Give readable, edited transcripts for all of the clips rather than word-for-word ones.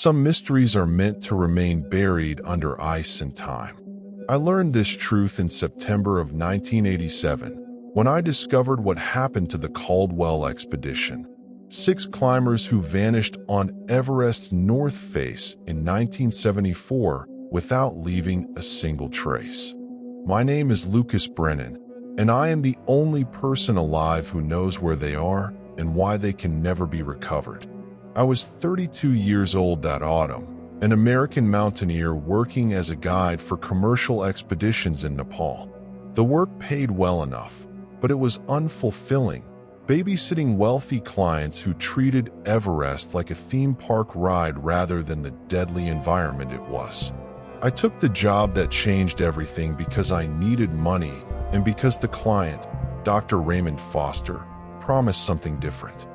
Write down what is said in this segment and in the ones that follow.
Some mysteries are meant to remain buried under ice and time. I learned this truth in September of 1987, when I discovered what happened to the Caldwell expedition. 6 climbers who vanished on Everest's north face in 1974 without leaving a single trace. My name is Lucas Brennan, and I am the only person alive who knows where they are and why they can never be recovered. I was 32 years old that autumn, an American mountaineer working as a guide for commercial expeditions in Nepal. The work paid well enough, but it was unfulfilling, babysitting wealthy clients who treated Everest like a theme park ride rather than the deadly environment it was. I took the job that changed everything because I needed money and because the client, Dr. Raymond Foster, promised something different.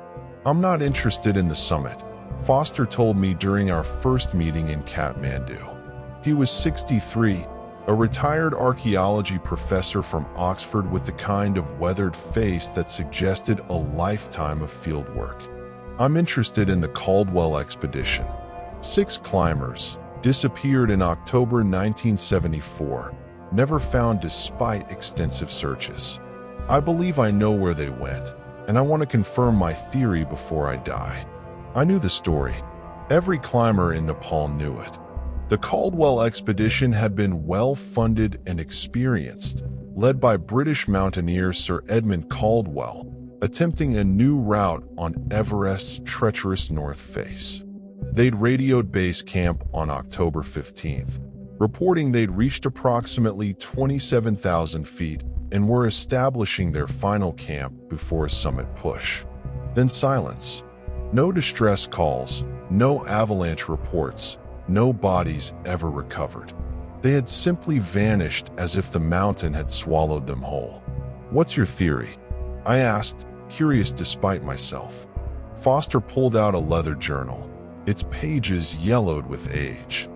"I'm not interested in the summit," Foster told me during our first meeting in Kathmandu. He was 63, a retired archaeology professor from Oxford with the kind of weathered face that suggested a lifetime of field work. "I'm interested in the Caldwell expedition. 6 climbers disappeared in October 1974, never found despite extensive searches. I believe I know where they went, and I want to confirm my theory before I die." I knew the story. Every climber in Nepal knew it. The Caldwell expedition had been well-funded and experienced, led by British mountaineer Sir Edmund Caldwell, attempting a new route on Everest's treacherous north face. They'd radioed base camp on October 15th, reporting they'd reached approximately 27,000 feet and were establishing their final camp before a summit push. Then silence. No distress calls, no avalanche reports, no bodies ever recovered. They had simply vanished as if the mountain had swallowed them whole. "What's your theory?" I asked, curious despite myself. Foster pulled out a leather journal, its pages yellowed with age.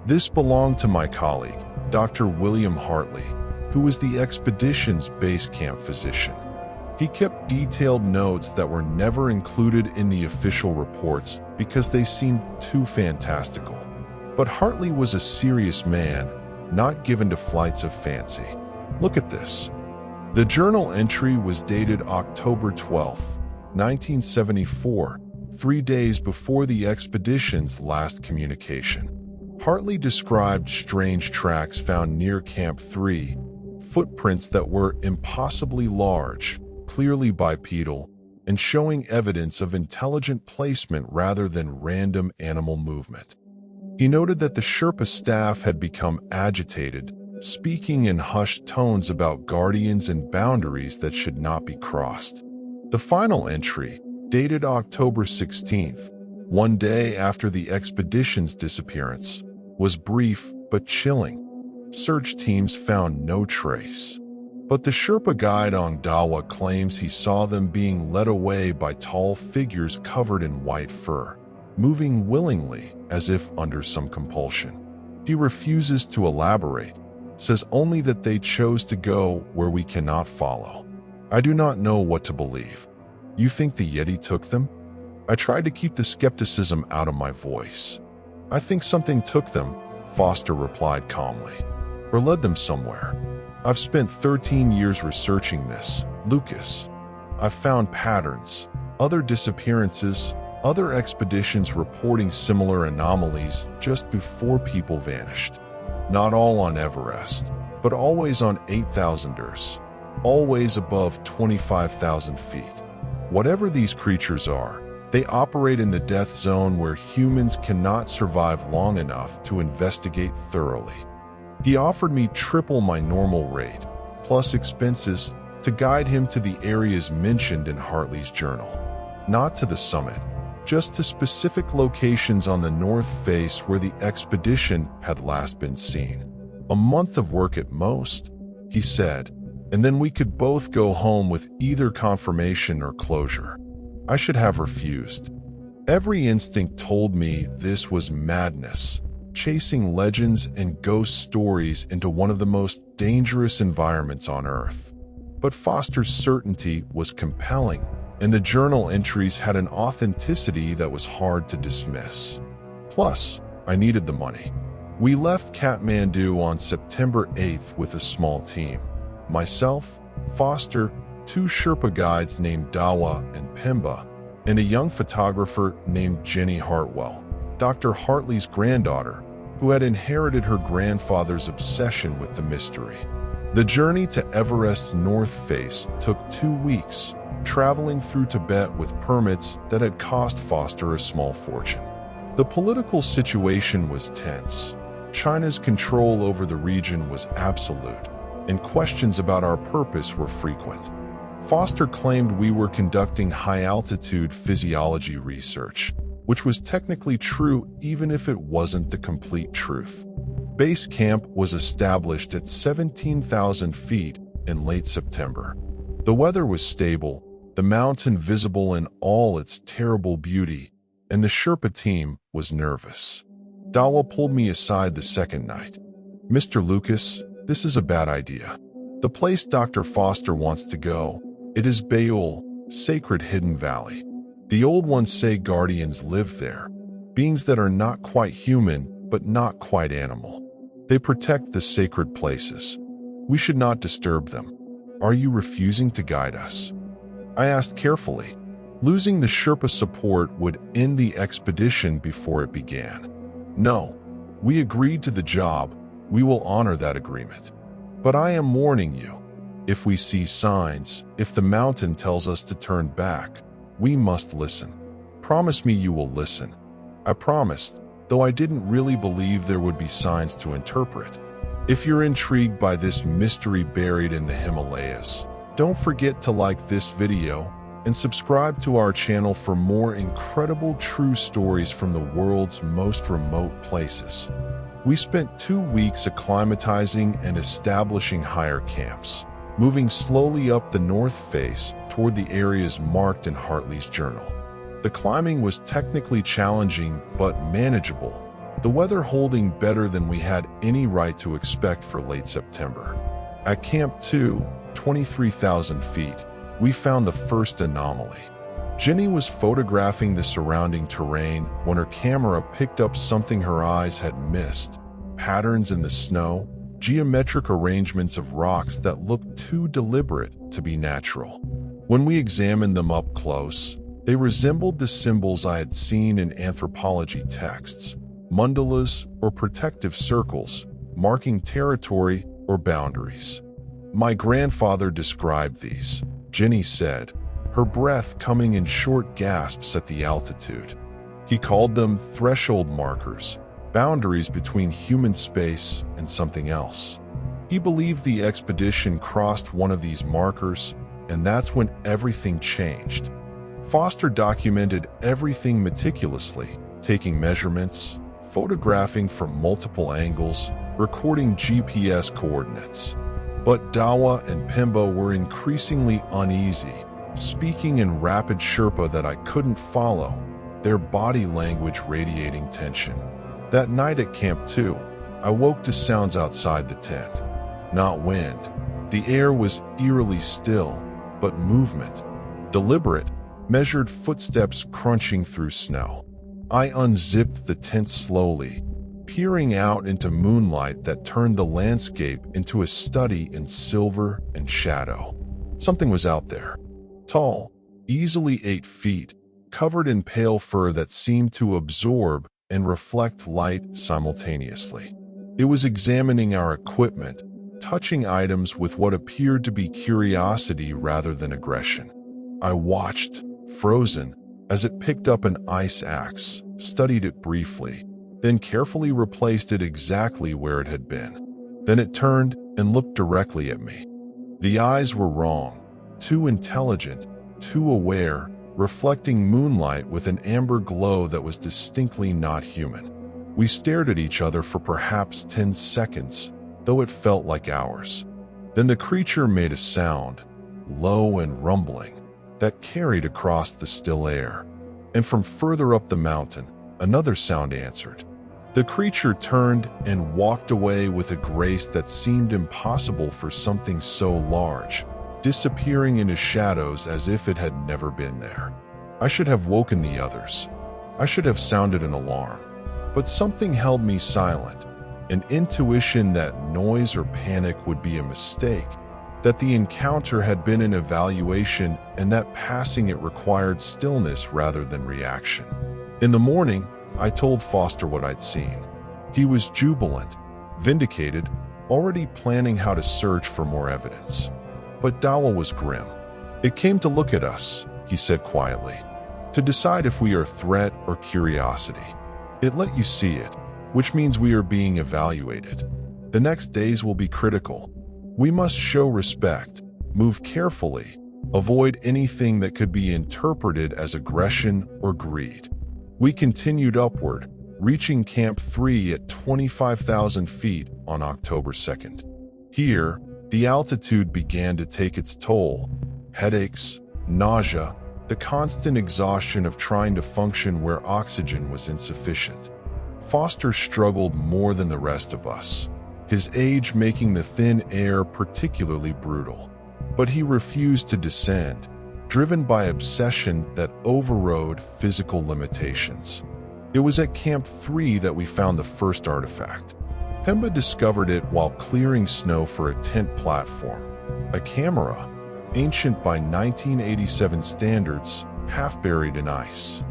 This belonged to my colleague, Dr. William Hartley, who was the expedition's base camp physician. He kept detailed notes that were never included in the official reports because they seemed too fantastical. But Hartley was a serious man, not given to flights of fancy. "Look at this." The journal entry was dated October 12, 1974, 3 days before the expedition's last communication. Hartley described strange tracks found near Camp 3, footprints that were impossibly large, clearly bipedal, and showing evidence of intelligent placement rather than random animal movement. He noted that the Sherpa staff had become agitated, speaking in hushed tones about guardians and boundaries that should not be crossed. The final entry, dated October 16th, 1 day after the expedition's disappearance, was brief but chilling. Search teams found no trace. But the Sherpa guide on Dawa claims he saw them being led away by tall figures covered in white fur, moving willingly as if under some compulsion. He refuses to elaborate, says only that they chose to go where we cannot follow. I do not know what to believe. You think the Yeti took them? I tried to keep the skepticism out of my voice. I think something took them, Foster replied calmly, or led them somewhere. I've spent 13 years researching this, Lucas. I've found patterns, other disappearances, other expeditions reporting similar anomalies just before people vanished. Not all on Everest, but always on 8,000ers, always above 25,000 feet. Whatever these creatures are, they operate in the death zone where humans cannot survive long enough to investigate thoroughly. He offered me triple my normal rate, plus expenses, to guide him to the areas mentioned in Hartley's journal. Not to the summit, just to specific locations on the north face where the expedition had last been seen. "A month of work at most," he said, "and then we could both go home with either confirmation or closure." I should have refused. Every instinct told me this was madness, chasing legends and ghost stories into one of the most dangerous environments on Earth. But Foster's certainty was compelling, and the journal entries had an authenticity that was hard to dismiss. Plus, I needed the money. We left Kathmandu on September 8th with a small team. Myself, Foster, two Sherpa guides named Dawa and Pemba, and a young photographer named Jenny Hartwell, Dr. Hartley's granddaughter, who had inherited her grandfather's obsession with the mystery. The journey to Everest's north face took 2 weeks, traveling through Tibet with permits that had cost Foster a small fortune. The political situation was tense. China's control over the region was absolute, and questions about our purpose were frequent. Foster claimed we were conducting high-altitude physiology research, which was technically true even if it wasn't the complete truth. Base camp was established at 17,000 feet in late September. The weather was stable, the mountain visible in all its terrible beauty, and the Sherpa team was nervous. Dawa pulled me aside the second night. "Mr. Lucas, this is a bad idea. The place Dr. Foster wants to go, it is Baul, sacred hidden valley. The old ones say guardians live there, beings that are not quite human but not quite animal. They protect the sacred places. We should not disturb them. Are you refusing to guide us?" I asked carefully. Losing the Sherpa support would end the expedition before it began. "No, we agreed to the job. We will honor that agreement. But I am warning you. If we see signs, if the mountain tells us to turn back, we must listen. Promise me you will listen." I promised, though I didn't really believe there would be signs to interpret. If you're intrigued by this mystery buried in the Himalayas, don't forget to like this video and subscribe to our channel for more incredible true stories from the world's most remote places. We spent 2 weeks acclimatizing and establishing higher camps, moving slowly up the north face toward the areas marked in Hartley's journal. The climbing was technically challenging but manageable, the weather holding better than we had any right to expect for late September. At Camp 2, 23,000 feet, we found the first anomaly. Jenny was photographing the surrounding terrain when her camera picked up something her eyes had missed: patterns in the snow, geometric arrangements of rocks that looked too deliberate to be natural. When we examined them up close, they resembled the symbols I had seen in anthropology texts, mandalas or protective circles, marking territory or boundaries. "My grandfather described these," Jenny said, her breath coming in short gasps at the altitude. "He called them threshold markers, boundaries between human space and something else. He believed the expedition crossed one of these markers, and that's when everything changed." Foster documented everything meticulously, taking measurements, photographing from multiple angles, recording GPS coordinates. But Dawa and Pemba were increasingly uneasy, speaking in rapid Sherpa that I couldn't follow, their body language radiating tension. That night at Camp 2, I woke to sounds outside the tent. Not wind. The air was eerily still, but movement. Deliberate, measured footsteps crunching through snow. I unzipped the tent slowly, peering out into moonlight that turned the landscape into a study in silver and shadow. Something was out there. Tall, easily 8 feet, covered in pale fur that seemed to absorb and reflect light simultaneously. It was examining our equipment, touching items with what appeared to be curiosity rather than aggression. I watched, frozen, as it picked up an ice axe, studied it briefly, then carefully replaced it exactly where it had been. Then it turned and looked directly at me. The eyes were wrong, too intelligent, too aware, reflecting moonlight with an amber glow that was distinctly not human. We stared at each other for perhaps 10 seconds, though it felt like hours. Then the creature made a sound, low and rumbling, that carried across the still air. And from further up the mountain, another sound answered. The creature turned and walked away with a grace that seemed impossible for something so large, disappearing into shadows as if it had never been there. I should have woken the others. I should have sounded an alarm. But something held me silent, an intuition that noise or panic would be a mistake, that the encounter had been an evaluation, and that passing it required stillness rather than reaction. In the morning, I told Foster what I'd seen. He was jubilant, vindicated, already planning how to search for more evidence. But Dowell was grim. "It came to look at us," he said quietly, "to decide if we are threat or curiosity. It let you see it, which means we are being evaluated. The next days will be critical. We must show respect, move carefully, avoid anything that could be interpreted as aggression or greed." We continued upward, reaching Camp 3 at 25,000 feet on October 2nd. Here, the altitude began to take its toll. Headaches, nausea, the constant exhaustion of trying to function where oxygen was insufficient. Foster struggled more than the rest of us, his age making the thin air particularly brutal. But he refused to descend, driven by obsession that overrode physical limitations. It was at Camp 3 that we found the first artifact. Pemba discovered it while clearing snow for a tent platform. A camera, ancient by 1987 standards, half buried in ice.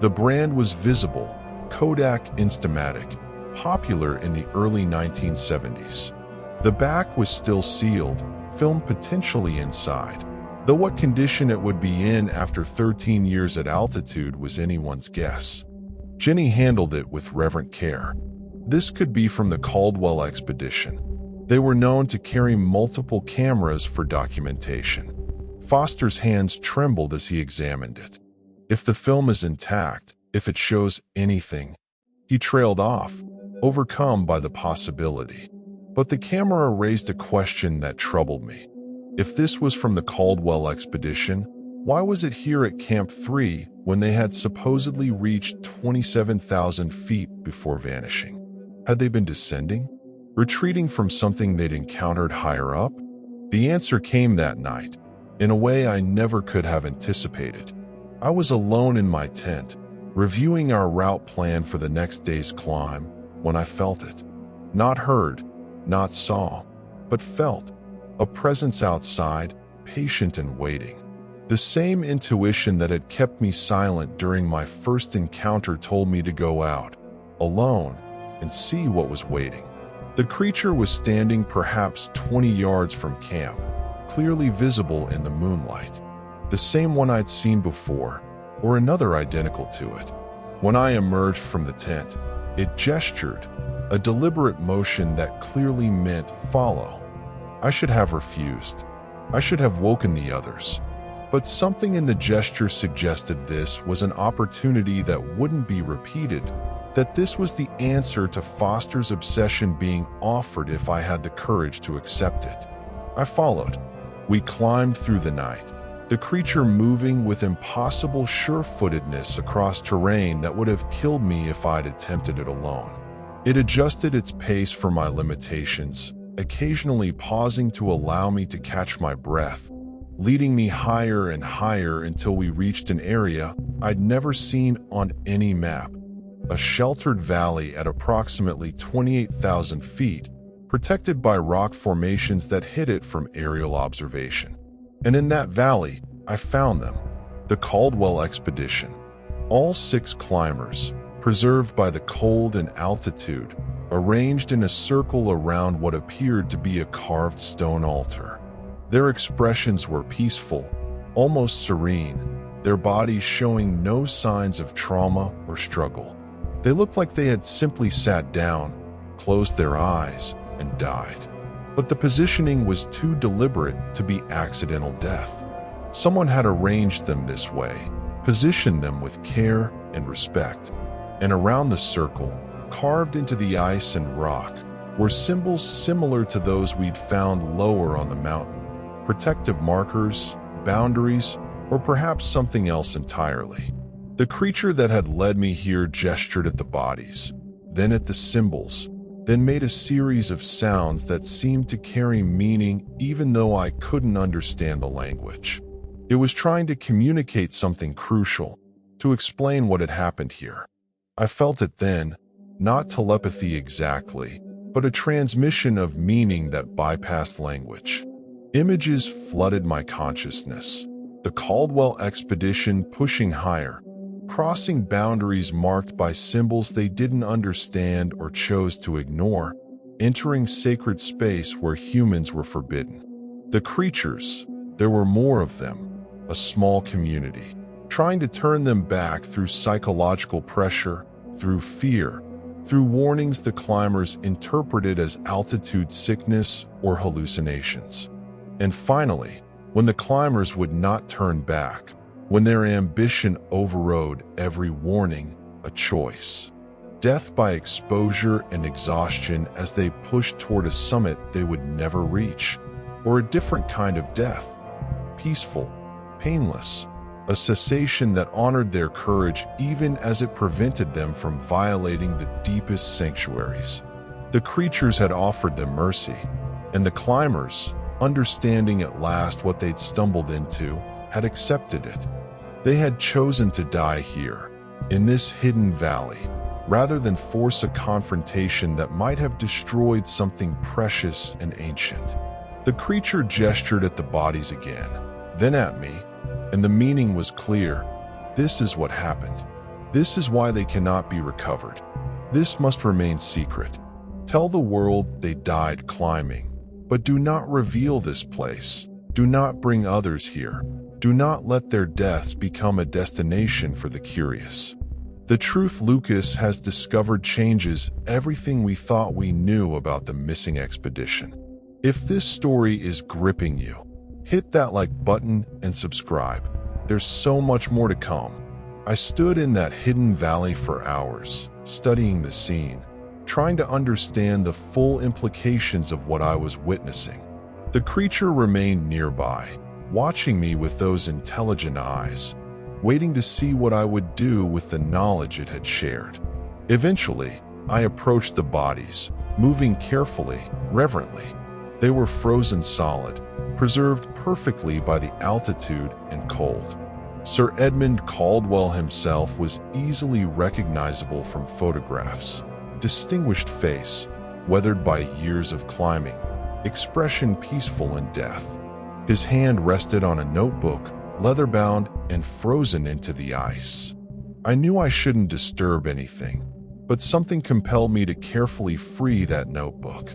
The brand was visible, Kodak Instamatic, popular in the early 1970s. The back was still sealed, film potentially inside, though what condition it would be in after 13 years at altitude was anyone's guess. Jenny handled it with reverent care. This could be from the Caldwell expedition. They were known to carry multiple cameras for documentation. Foster's hands trembled as he examined it. "If the film is intact, if it shows anything..." He trailed off, overcome by the possibility. But the camera raised a question that troubled me. If this was from the Caldwell expedition, why was it here at Camp 3 when they had supposedly reached 27,000 feet before vanishing? Had they been descending? Retreating from something they'd encountered higher up? The answer came that night, in a way I never could have anticipated. I was alone in my tent, reviewing our route plan for the next day's climb, when I felt it. Not heard, not saw, but felt. A presence outside, patient and waiting. The same intuition that had kept me silent during my first encounter told me to go out, alone, and see what was waiting. The creature was standing perhaps 20 yards from camp, clearly visible in the moonlight. The same one I'd seen before, or another identical to it. When I emerged from the tent, it gestured, a deliberate motion that clearly meant follow. I should have refused. I should have woken the others. But something in the gesture suggested this was an opportunity that wouldn't be repeated, that this was the answer to Foster's obsession being offered if I had the courage to accept it. I followed. We climbed through the night, the creature moving with impossible sure-footedness across terrain that would have killed me if I'd attempted it alone. It adjusted its pace for my limitations, occasionally pausing to allow me to catch my breath, leading me higher and higher until we reached an area I'd never seen on any map, a sheltered valley at approximately 28,000 feet, protected by rock formations that hid it from aerial observation. And in that valley, I found them, the Caldwell expedition, all 6 climbers, preserved by the cold and altitude, arranged in a circle around what appeared to be a carved stone altar. Their expressions were peaceful, almost serene, their bodies showing no signs of trauma or struggle. They looked like they had simply sat down, closed their eyes, and died. But the positioning was too deliberate to be accidental death. Someone had arranged them this way, positioned them with care and respect. And around the circle, carved into the ice and rock, were symbols similar to those we'd found lower on the mountain. Protective markers, boundaries, or perhaps something else entirely. The creature that had led me here gestured at the bodies, then at the symbols, then made a series of sounds that seemed to carry meaning even though I couldn't understand the language. It was trying to communicate something crucial, to explain what had happened here. I felt it then, not telepathy exactly, but a transmission of meaning that bypassed language. Images flooded my consciousness. The Caldwell expedition pushing higher, crossing boundaries marked by symbols they didn't understand or chose to ignore, entering sacred space where humans were forbidden. The creatures, there were more of them, a small community, trying to turn them back through psychological pressure, through fear, through warnings the climbers interpreted as altitude sickness or hallucinations. And finally, when the climbers would not turn back, when their ambition overrode every warning, a choice. Death by exposure and exhaustion as they pushed toward a summit they would never reach, or a different kind of death, peaceful, painless, a cessation that honored their courage even as it prevented them from violating the deepest sanctuaries. The creatures had offered them mercy, and the climbers, understanding at last what they'd stumbled into, had accepted it. They had chosen to die here, in this hidden valley, rather than force a confrontation that might have destroyed something precious and ancient. The creature gestured at the bodies again, then at me, and the meaning was clear. This is what happened. This is why they cannot be recovered. This must remain secret. Tell the world they died climbing, but do not reveal this place. Do not bring others here. Do not let their deaths become a destination for the curious. The truth Lucas has discovered changes everything we thought we knew about the missing expedition. If this story is gripping you, hit that like button and subscribe. There's so much more to come. I stood in that hidden valley for hours, studying the scene, trying to understand the full implications of what I was witnessing. The creature remained nearby, watching me with those intelligent eyes, waiting to see what I would do with the knowledge it had shared. Eventually, I approached the bodies, moving carefully, reverently. They were frozen solid, preserved perfectly by the altitude and cold. Sir Edmund Caldwell himself was easily recognizable from photographs. Distinguished face, weathered by years of climbing, expression peaceful in death. His hand rested on a notebook, leather-bound and frozen into the ice. I knew I shouldn't disturb anything, but something compelled me to carefully free that notebook.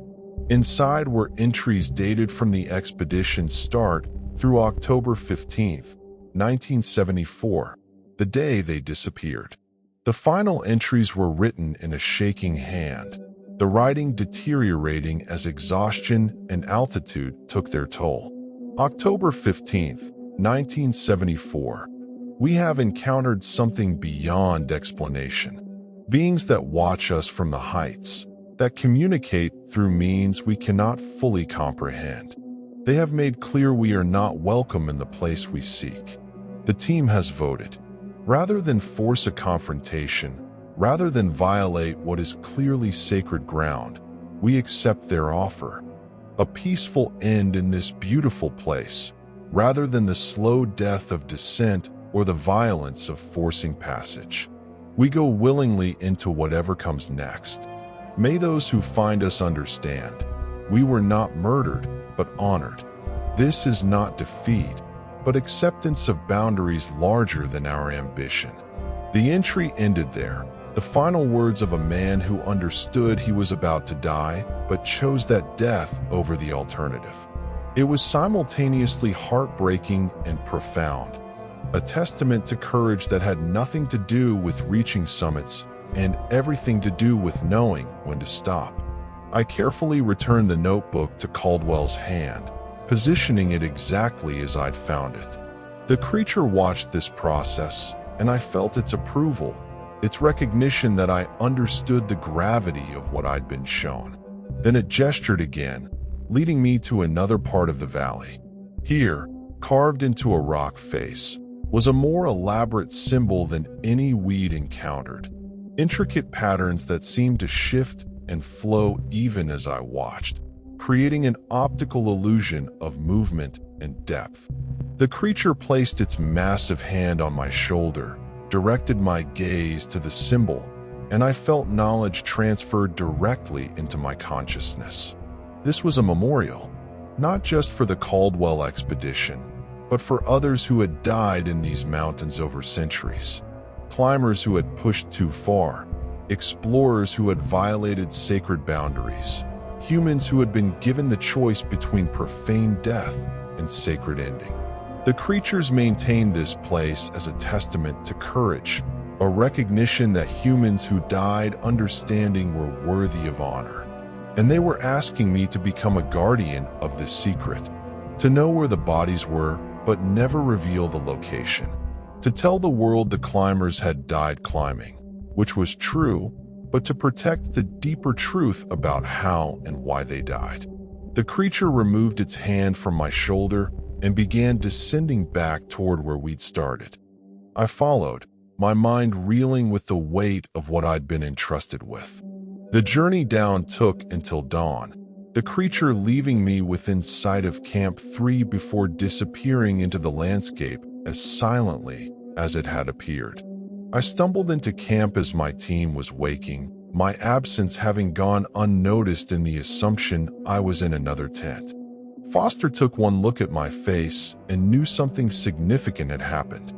Inside were entries dated from the expedition's start through October 15th, 1974, the day they disappeared. The final entries were written in a shaking hand, the writing deteriorating as exhaustion and altitude took their toll. October 15th, 1974. We have encountered something beyond explanation. Beings that watch us from the heights, that communicate through means we cannot fully comprehend. They have made clear we are not welcome in the place we seek. The team has voted. Rather than force a confrontation, rather than violate what is clearly sacred ground, we accept their offer. A peaceful end in this beautiful place, rather than the slow death of descent or the violence of forcing passage. We go willingly into whatever comes next. May those who find us understand, we were not murdered, but honored. This is not defeat, but acceptance of boundaries larger than our ambition. The entry ended there, the final words of a man who understood he was about to die, but chose that death over the alternative. It was simultaneously heartbreaking and profound, a testament to courage that had nothing to do with reaching summits and everything to do with knowing when to stop. I carefully returned the notebook to Caldwell's hand, positioning it exactly as I'd found it. The creature watched this process, and I felt its approval, its recognition that I understood the gravity of what I'd been shown. Then it gestured again, leading me to another part of the valley. Here, carved into a rock face, was a more elaborate symbol than any we'd encountered. Intricate patterns that seemed to shift and flow even as I watched, creating an optical illusion of movement and depth. The creature placed its massive hand on my shoulder, directed my gaze to the symbol, and I felt knowledge transferred directly into my consciousness. This was a memorial, not just for the Caldwell expedition, but for others who had died in these mountains over centuries. Climbers who had pushed too far, explorers who had violated sacred boundaries, humans who had been given the choice between profane death and sacred ending. The creatures maintained this place as a testament to courage, a recognition that humans who died understanding were worthy of honor. And they were asking me to become a guardian of this secret, to know where the bodies were, but never reveal the location. To tell the world the climbers had died climbing, which was true, but to protect the deeper truth about how and why they died. The creature removed its hand from my shoulder and began descending back toward where we'd started. I followed, my mind reeling with the weight of what I'd been entrusted with. The journey down took until dawn, the creature leaving me within sight of Camp 3 before disappearing into the landscape as silently as it had appeared. I stumbled into camp as my team was waking, my absence having gone unnoticed in the assumption I was in another tent. Foster took one look at my face and knew something significant had happened.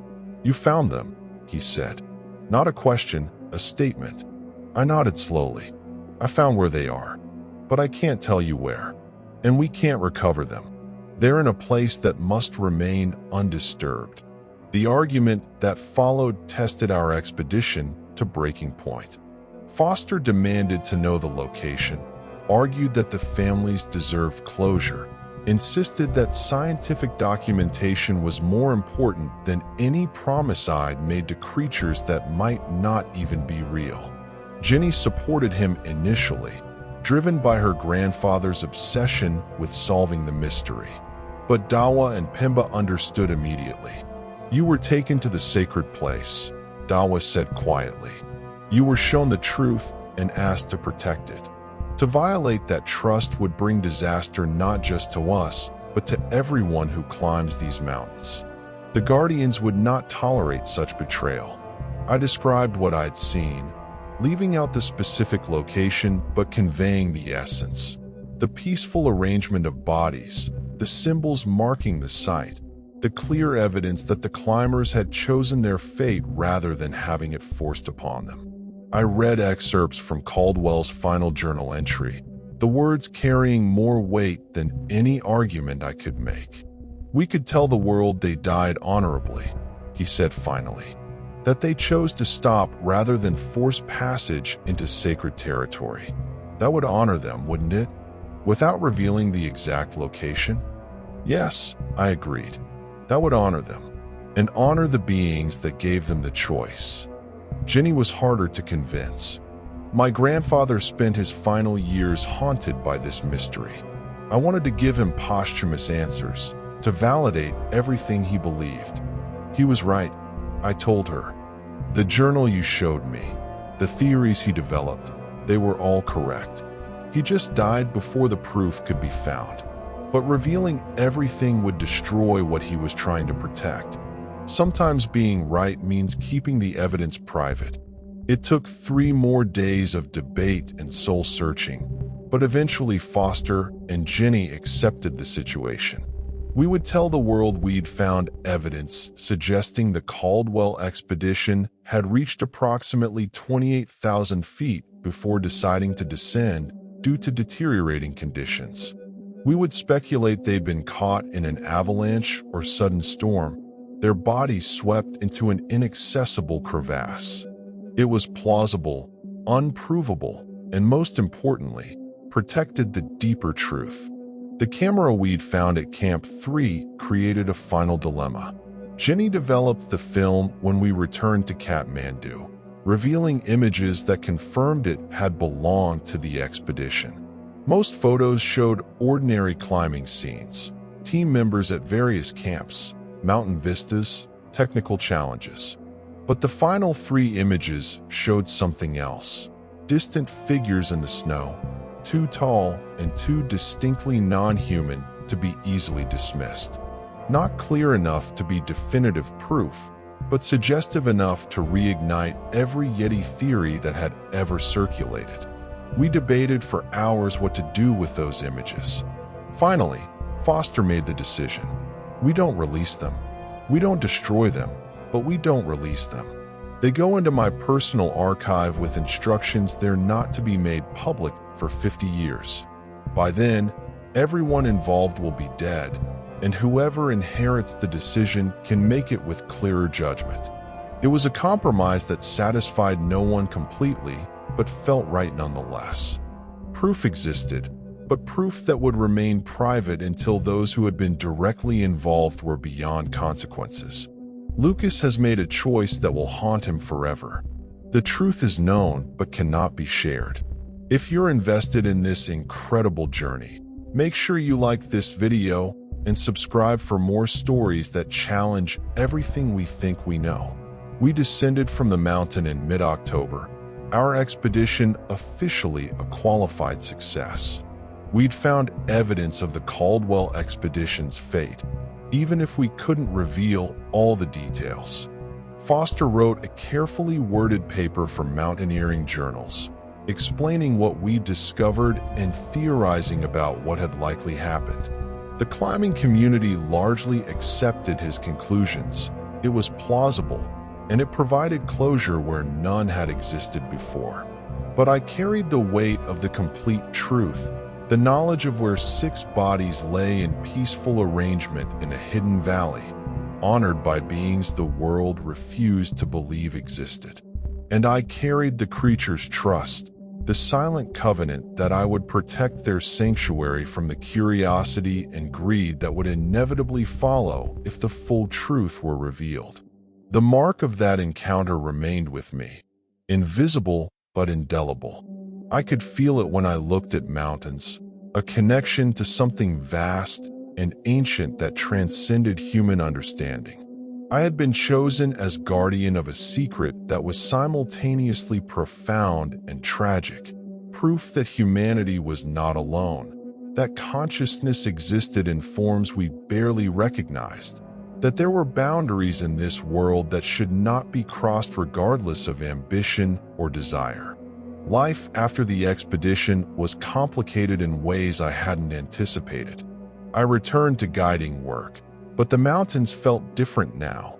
"You found them," he said. Not a question, a statement. I nodded slowly. "I found where they are, but I can't tell you where. And we can't recover them. They're in a place that must remain undisturbed." The argument that followed tested our expedition to breaking point. Foster demanded to know the location, argued that the families deserved closure, insisted that scientific documentation was more important than any promise I'd made to creatures that might not even be real. Jenny supported him initially, driven by her grandfather's obsession with solving the mystery. But Dawa and Pimba understood immediately. "You were taken to the sacred place," Dawa said quietly. "You were shown the truth and asked to protect it. To violate that trust would bring disaster not just to us, but to everyone who climbs these mountains. The Guardians would not tolerate such betrayal." I described what I'd seen, leaving out the specific location but conveying the essence. The peaceful arrangement of bodies, the symbols marking the site, the clear evidence that the climbers had chosen their fate rather than having it forced upon them. I read excerpts from Caldwell's final journal entry, the words carrying more weight than any argument I could make. "We could tell the world they died honorably," he said finally, "that they chose to stop rather than force passage into sacred territory. That would honor them, wouldn't it? Without revealing the exact location?" "Yes," I agreed. "That would honor them, and honor the beings that gave them the choice." Jenny was harder to convince. My grandfather spent his final years haunted by this mystery. I wanted to give him posthumous answers, to validate everything he believed. He was right, I told her. The journal you showed me, the theories he developed, they were all correct. He just died before the proof could be found. But revealing everything would destroy what he was trying to protect. Sometimes being right means keeping the evidence private. It took 3 more days of debate and soul-searching, but eventually Foster and Jenny accepted the situation. We would tell the world we'd found evidence suggesting the Caldwell expedition had reached approximately 28,000 feet before deciding to descend due to deteriorating conditions. We would speculate they'd been caught in an avalanche or sudden storm, their bodies swept into an inaccessible crevasse. It was plausible, unprovable, and most importantly, protected the deeper truth. The camera we'd found at Camp 3 created a final dilemma. Jenny developed the film when we returned to Kathmandu, revealing images that confirmed it had belonged to the expedition. Most photos showed ordinary climbing scenes, team members at various camps, mountain vistas, technical challenges. But the final 3 images showed something else. Distant figures in the snow, too tall and too distinctly non-human to be easily dismissed. Not clear enough to be definitive proof, but suggestive enough to reignite every Yeti theory that had ever circulated. We debated for hours what to do with those images. Finally, Foster made the decision. We don't release them. We don't destroy them, but we don't release them. They go into my personal archive with instructions they're not to be made public for 50 years. By then, everyone involved will be dead, and whoever inherits the decision can make it with clearer judgment. It was a compromise that satisfied no one completely, but felt right nonetheless. Proof existed, but proof that would remain private until those who had been directly involved were beyond consequences. Lucas has made a choice that will haunt him forever. The truth is known, but cannot be shared. If you're invested in this incredible journey, make sure you like this video and subscribe for more stories that challenge everything we think we know. We descended from the mountain in mid-October, our expedition officially a qualified success. We'd found evidence of the Caldwell expedition's fate, even if we couldn't reveal all the details. Foster wrote a carefully worded paper for mountaineering journals, explaining what we discovered and theorizing about what had likely happened. The climbing community largely accepted his conclusions. It was plausible, and it provided closure where none had existed before. But I carried the weight of the complete truth, the knowledge of where 6 bodies lay in peaceful arrangement in a hidden valley, honored by beings the world refused to believe existed. And I carried the creatures' trust, the silent covenant that I would protect their sanctuary from the curiosity and greed that would inevitably follow if the full truth were revealed. The mark of that encounter remained with me, invisible but indelible. I could feel it when I looked at mountains, a connection to something vast and ancient that transcended human understanding. I had been chosen as guardian of a secret that was simultaneously profound and tragic, proof that humanity was not alone, that consciousness existed in forms we barely recognized, that there were boundaries in this world that should not be crossed regardless of ambition or desire. Life after the expedition was complicated in ways I hadn't anticipated. I returned to guiding work, but the mountains felt different now.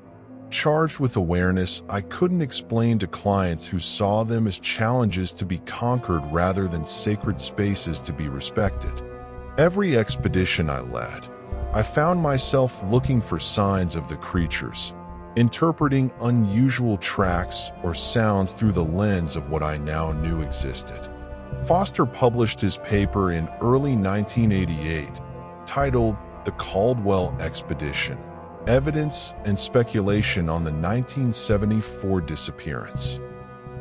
Charged with awareness I couldn't explain to clients who saw them as challenges to be conquered rather than sacred spaces to be respected. Every expedition I led, I found myself looking for signs of the creatures, interpreting unusual tracks or sounds through the lens of what I now knew existed. Foster published his paper in early 1988, titled The Caldwell Expedition: Evidence and Speculation on the 1974 Disappearance.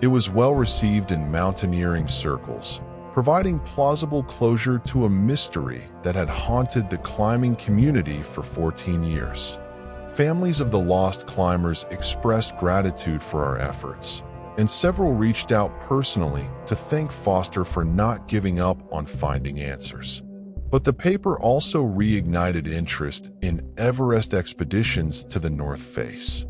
It was well received in mountaineering circles, providing plausible closure to a mystery that had haunted the climbing community for 14 years. Families of the lost climbers expressed gratitude for our efforts, and several reached out personally to thank Foster for not giving up on finding answers. But the paper also reignited interest in Everest expeditions to the North Face.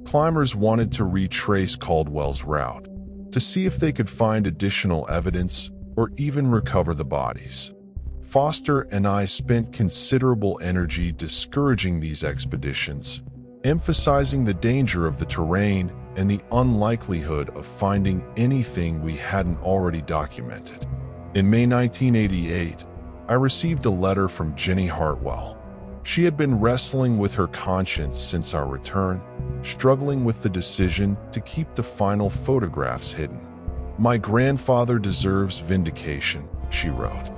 Climbers wanted to retrace Caldwell's route, to see if they could find additional evidence or even recover the bodies. Foster and I spent considerable energy discouraging these expeditions, emphasizing the danger of the terrain and the unlikelihood of finding anything we hadn't already documented. In May 1988, I received a letter from Jenny Hartwell. She had been wrestling with her conscience since our return, struggling with the decision to keep the final photographs hidden. "My grandfather deserves vindication," she wrote.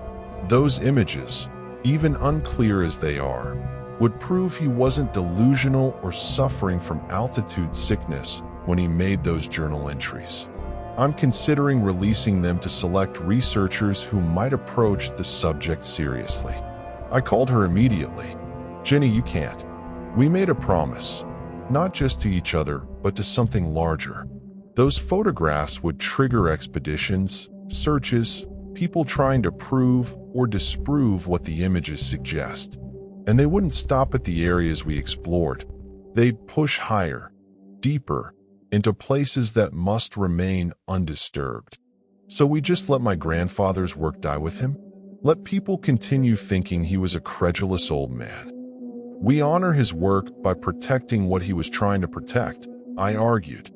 "Those images, even unclear as they are, would prove he wasn't delusional or suffering from altitude sickness when he made those journal entries. I'm considering releasing them to select researchers who might approach the subject seriously." I called her immediately. "Jenny, you can't. We made a promise, not just to each other, but to something larger. Those photographs would trigger expeditions, searches, people trying to prove or disprove what the images suggest. And they wouldn't stop at the areas we explored. They'd push higher, deeper, into places that must remain undisturbed. So we just let my grandfather's work die with him? Let people continue thinking he was a credulous old man. We honor his work by protecting what he was trying to protect, I argued.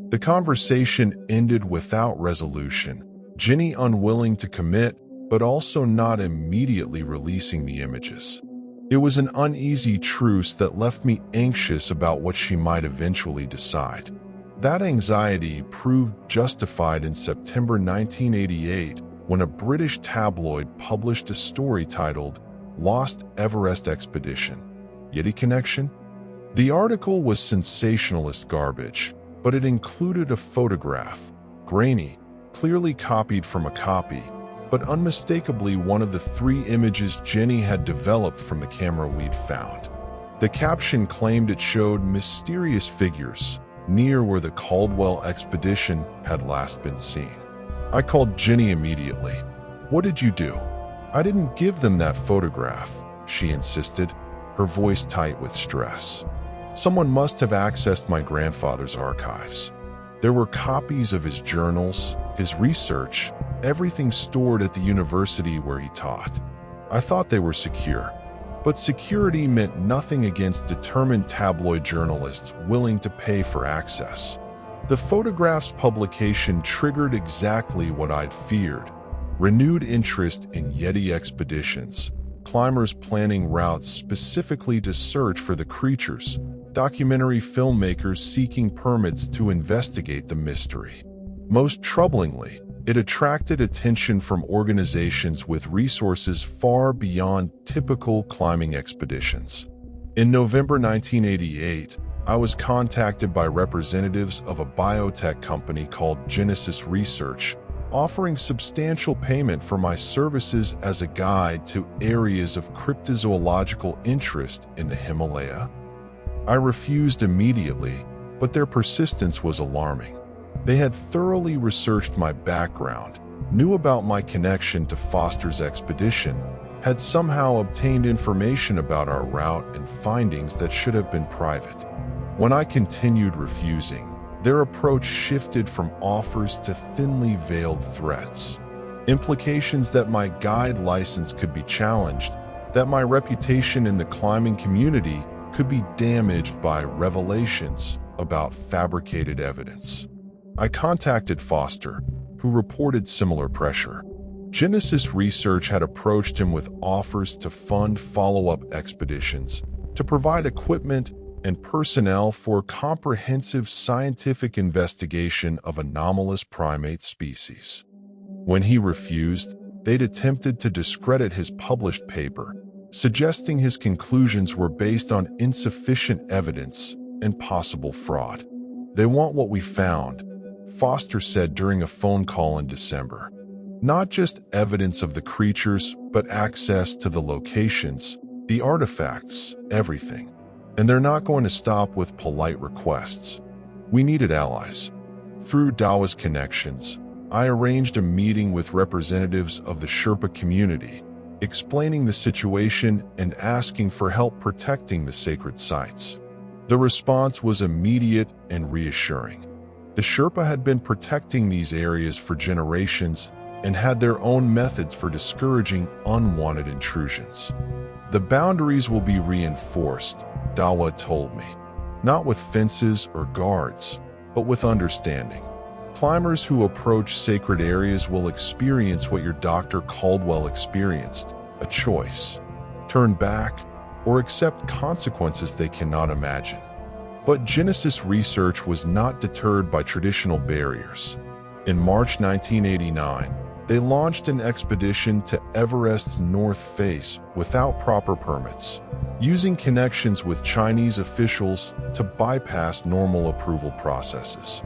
The conversation ended without resolution, Ginny unwilling to commit, but also not immediately releasing the images. It was an uneasy truce that left me anxious about what she might eventually decide. That anxiety proved justified in September 1988 when a British tabloid published a story titled "Lost Everest Expedition: Yeti Connection?" The article was sensationalist garbage, but it included a photograph, grainy, clearly copied from a copy, but unmistakably one of the 3 images Jenny had developed from the camera we'd found. The caption claimed it showed mysterious figures near where the Caldwell expedition had last been seen. I called Jenny immediately. "What did you do?" "I didn't give them that photograph," she insisted, her voice tight with stress. "Someone must have accessed my grandfather's archives. There were copies of his journals, his research, everything stored at the university where he taught. I thought they were secure. But security meant nothing against determined tabloid journalists willing to pay for access. The photograph's publication triggered exactly what I'd feared: renewed interest in Yeti expeditions, climbers planning routes specifically to search for the creatures, documentary filmmakers seeking permits to investigate the mystery. Most troublingly, it attracted attention from organizations with resources far beyond typical climbing expeditions. In November 1988, I was contacted by representatives of a biotech company called Genesis Research, offering substantial payment for my services as a guide to areas of cryptozoological interest in the Himalaya. I refused immediately, but their persistence was alarming. They had thoroughly researched my background, knew about my connection to Foster's expedition, had somehow obtained information about our route and findings that should have been private. When I continued refusing, their approach shifted from offers to thinly veiled threats. Implications that my guide license could be challenged, that my reputation in the climbing community could be damaged by revelations about fabricated evidence. I contacted Foster, who reported similar pressure. Genesis Research had approached him with offers to fund follow-up expeditions, to provide equipment and personnel for comprehensive scientific investigation of anomalous primate species. When he refused, they'd attempted to discredit his published paper, suggesting his conclusions were based on insufficient evidence and possible fraud. "They want what we found," Foster said during a phone call in December. "Not just evidence of the creatures, but access to the locations, the artifacts, everything. And they're not going to stop with polite requests. We needed allies." Through Dawa's connections, I arranged a meeting with representatives of the Sherpa community, explaining the situation and asking for help protecting the sacred sites. The response was immediate and reassuring. The Sherpa had been protecting these areas for generations and had their own methods for discouraging unwanted intrusions. "The boundaries will be reinforced," Dawa told me. "Not with fences or guards, but with understanding. Climbers who approach sacred areas will experience what your Dr. Caldwell experienced, a choice. Turn back or accept consequences they cannot imagine." But Genesis Research was not deterred by traditional barriers. In March 1989, they launched an expedition to Everest's north face without proper permits, using connections with Chinese officials to bypass normal approval processes.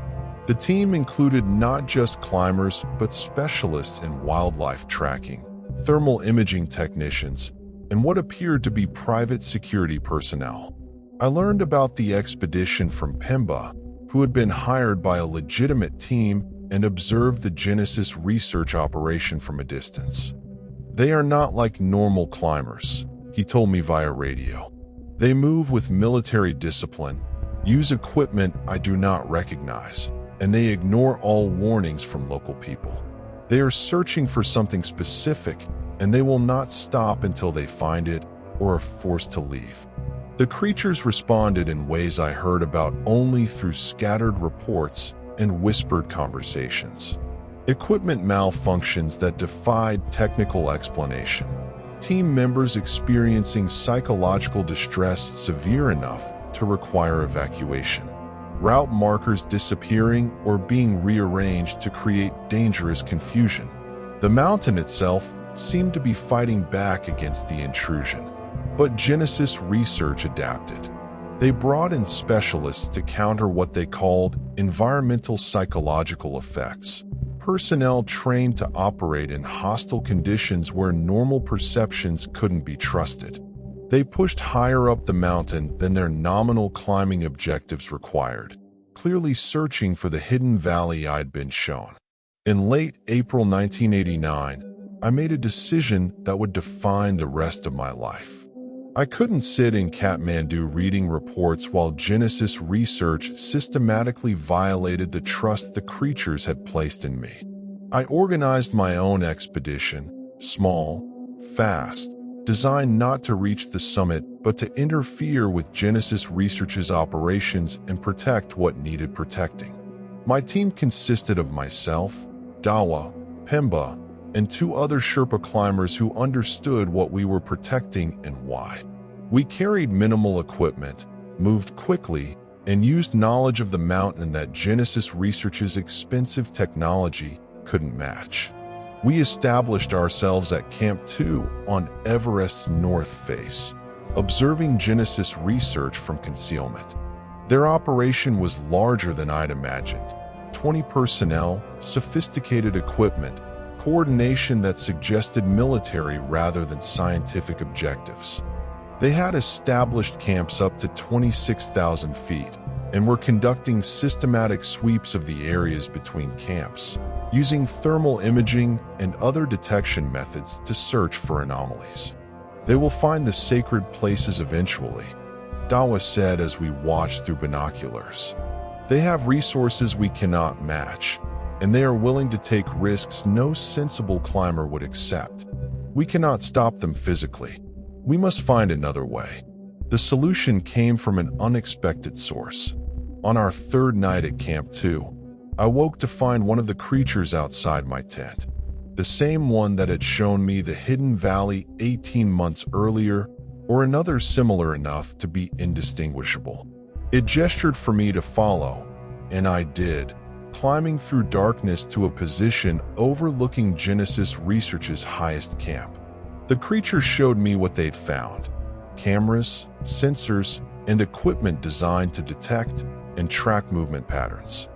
The team included not just climbers, but specialists in wildlife tracking, thermal imaging technicians, and what appeared to be private security personnel. I learned about the expedition from Pemba, who had been hired by a legitimate team and observed the Genesis Research operation from a distance. "They are not like normal climbers," he told me via radio. "They move with military discipline, use equipment I do not recognize, and they ignore all warnings from local people. They are searching for something specific, and they will not stop until they find it or are forced to leave. The creatures responded in ways I heard about only through scattered reports and whispered conversations. Equipment malfunctions that defied technical explanation. Team members experiencing psychological distress severe enough to require evacuation. Route markers disappearing or being rearranged to create dangerous confusion. The mountain itself seemed to be fighting back against the intrusion. But Genesis Research adapted. They brought in specialists to counter what they called environmental psychological effects. Personnel trained to operate in hostile conditions where normal perceptions couldn't be trusted. They pushed higher up the mountain than their nominal climbing objectives required, clearly searching for the hidden valley I'd been shown. In late April 1989, I made a decision that would define the rest of my life. I couldn't sit in Kathmandu reading reports while Genesis Research systematically violated the trust the creatures had placed in me. I organized my own expedition, small, fast, designed not to reach the summit but to interfere with Genesis Research's operations and protect what needed protecting. My team consisted of myself, Dawa, Pemba, and 2 other Sherpa climbers who understood what we were protecting and why. We carried minimal equipment, moved quickly, and used knowledge of the mountain that Genesis Research's expensive technology couldn't match. We established ourselves at Camp 2 on Everest's north face, observing Genesis Research from concealment. Their operation was larger than I'd imagined. 20 personnel, sophisticated equipment, coordination that suggested military rather than scientific objectives. They had established camps up to 26,000 feet and were conducting systematic sweeps of the areas between camps, using thermal imaging and other detection methods to search for anomalies. They will find the sacred places eventually, Dawa said as we watched through binoculars. They have resources we cannot match, and they are willing to take risks no sensible climber would accept. We cannot stop them physically. We must find another way. The solution came from an unexpected source. On our 3rd night at Camp 2, I woke to find one of the creatures outside my tent, the same one that had shown me the hidden valley 18 months earlier, or another similar enough to be indistinguishable. It gestured for me to follow, and I did, climbing through darkness to a position overlooking Genesis Research's highest camp. The creature showed me what they'd found: cameras, sensors, and equipment designed to detect and track movement patterns.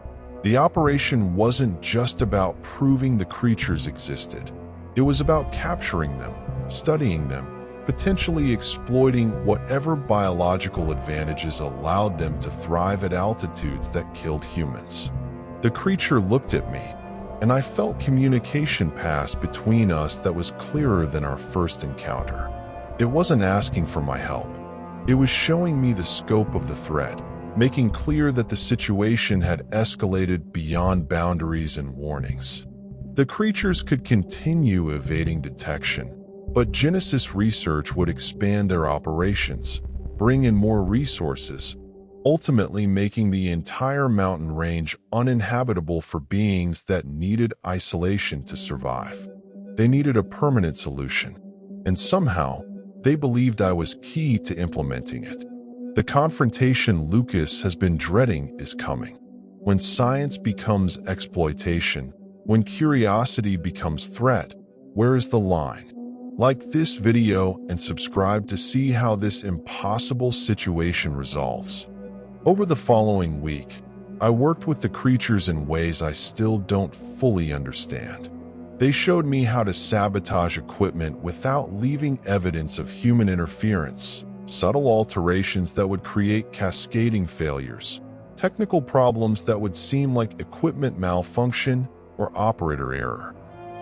The operation wasn't just about proving the creatures existed. It was about capturing them, studying them, potentially exploiting whatever biological advantages allowed them to thrive at altitudes that killed humans. The creature looked at me, and I felt communication pass between us that was clearer than our first encounter. It wasn't asking for my help. It was showing me the scope of the threat, making clear that the situation had escalated beyond boundaries and warnings. The creatures could continue evading detection, but Genesis Research would expand their operations, bring in more resources, ultimately making the entire mountain range uninhabitable for beings that needed isolation to survive. They needed a permanent solution, and somehow, they believed I was key to implementing it. The confrontation Lucas has been dreading is coming. When science becomes exploitation, when curiosity becomes threat, where is the line? Like this video and subscribe to see how this impossible situation resolves. Over the following week, I worked with the creatures in ways I still don't fully understand. They showed me how to sabotage equipment without leaving evidence of human interference, subtle alterations that would create cascading failures, technical problems that would seem like equipment malfunction or operator error.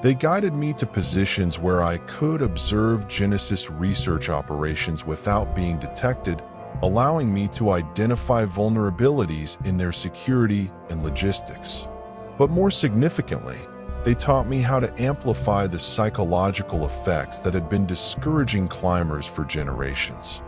They guided me to positions where I could observe Genesis Research operations without being detected, allowing me to identify vulnerabilities in their security and logistics. But more significantly, they taught me how to amplify the psychological effects that had been discouraging climbers for generations.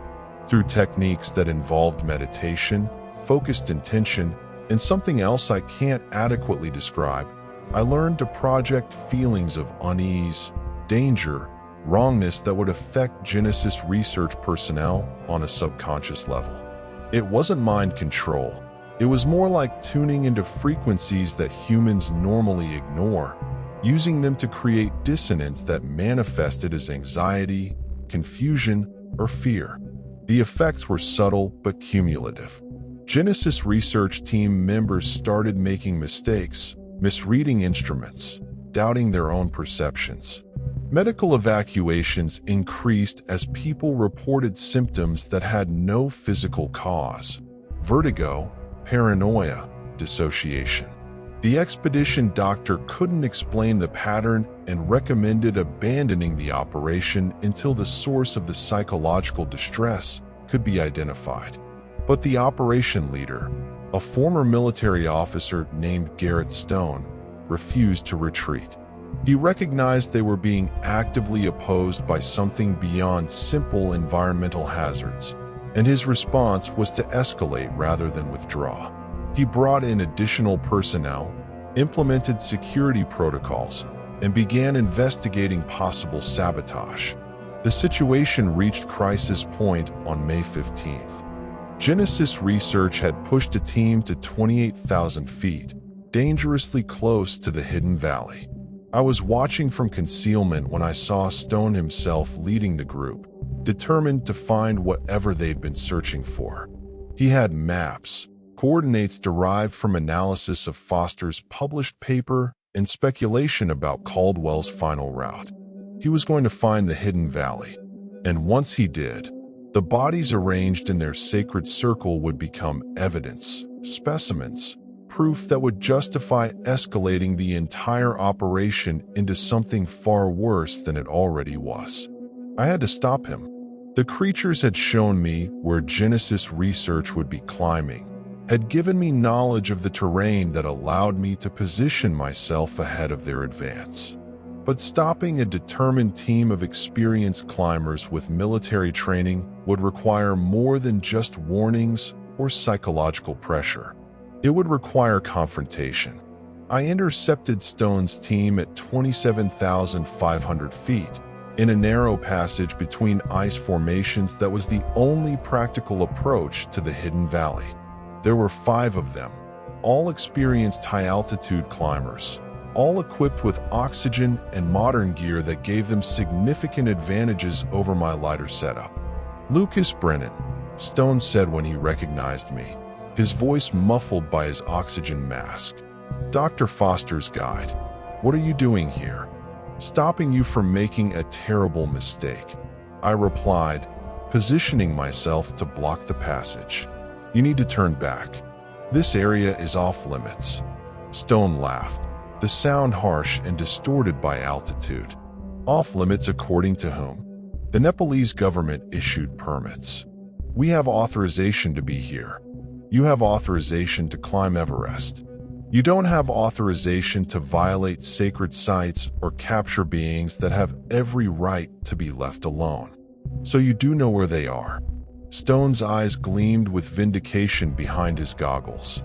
Through techniques that involved meditation, focused intention, and something else I can't adequately describe, I learned to project feelings of unease, danger, wrongness that would affect Genesis research personnel on a subconscious level. It wasn't mind control. It was more like tuning into frequencies that humans normally ignore, using them to create dissonance that manifested as anxiety, confusion, or fear. The effects were subtle but cumulative. Genesis research team members started making mistakes, misreading instruments, doubting their own perceptions. Medical evacuations increased as people reported symptoms that had no physical cause: vertigo, paranoia, dissociation. The expedition doctor couldn't explain the pattern and recommended abandoning the operation until the source of the psychological distress could be identified. But the operation leader, a former military officer named Garrett Stone, refused to retreat. He recognized they were being actively opposed by something beyond simple environmental hazards, and his response was to escalate rather than withdraw. He brought in additional personnel, implemented security protocols, and began investigating possible sabotage. The situation reached crisis point on May 15th. Genesis research had pushed a team to 28,000 feet, dangerously close to the hidden valley. I was watching from concealment when I saw Stone himself leading the group, determined to find whatever they'd been searching for. He had maps, coordinates derived from analysis of Foster's published paper, and speculation about Caldwell's final route. He was going to find the hidden valley, and once he did, the bodies arranged in their sacred circle would become evidence, specimens, proof that would justify escalating the entire operation into something far worse than it already was. I had to stop him. The creatures had shown me where Genesis research would be climbing, had given me knowledge of the terrain that allowed me to position myself ahead of their advance. But stopping a determined team of experienced climbers with military training would require more than just warnings or psychological pressure. It would require confrontation. I intercepted Stone's team at 27,500 feet, in a narrow passage between ice formations that was the only practical approach to the hidden valley. There were 5 of them, all experienced high-altitude climbers, all equipped with oxygen and modern gear that gave them significant advantages over my lighter setup. "Lucas Brennan," Stone said when he recognized me, his voice muffled by his oxygen mask. "Dr. Foster's guide. What are you doing here?" "Stopping you from making a terrible mistake," I replied, positioning myself to block the passage. "You need to turn back. This area is off limits." Stone laughed, the sound harsh and distorted by altitude. "Off limits according to whom?" "The Nepalese government issued permits. We have authorization to be here. You have authorization to climb Everest. You don't have authorization to violate sacred sites or capture beings that have every right to be left alone. So you do know where they are." Stone's eyes gleamed with vindication behind his goggles.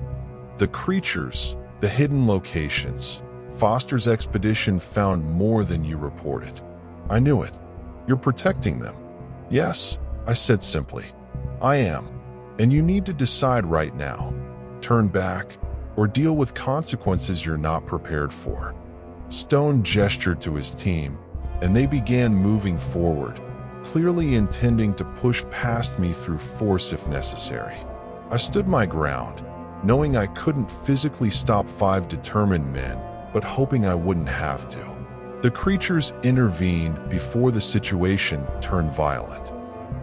"The creatures, the hidden locations. Foster's expedition found more than you reported." "I knew it. You're protecting them." "Yes," I said simply. "I am. And you need to decide right now. Turn back, or deal with consequences you're not prepared for." Stone gestured to his team, and they began moving forward, clearly intending to push past me through force if necessary. I stood my ground, knowing I couldn't physically stop 5 determined men, but hoping I wouldn't have to. The creatures intervened before the situation turned violent.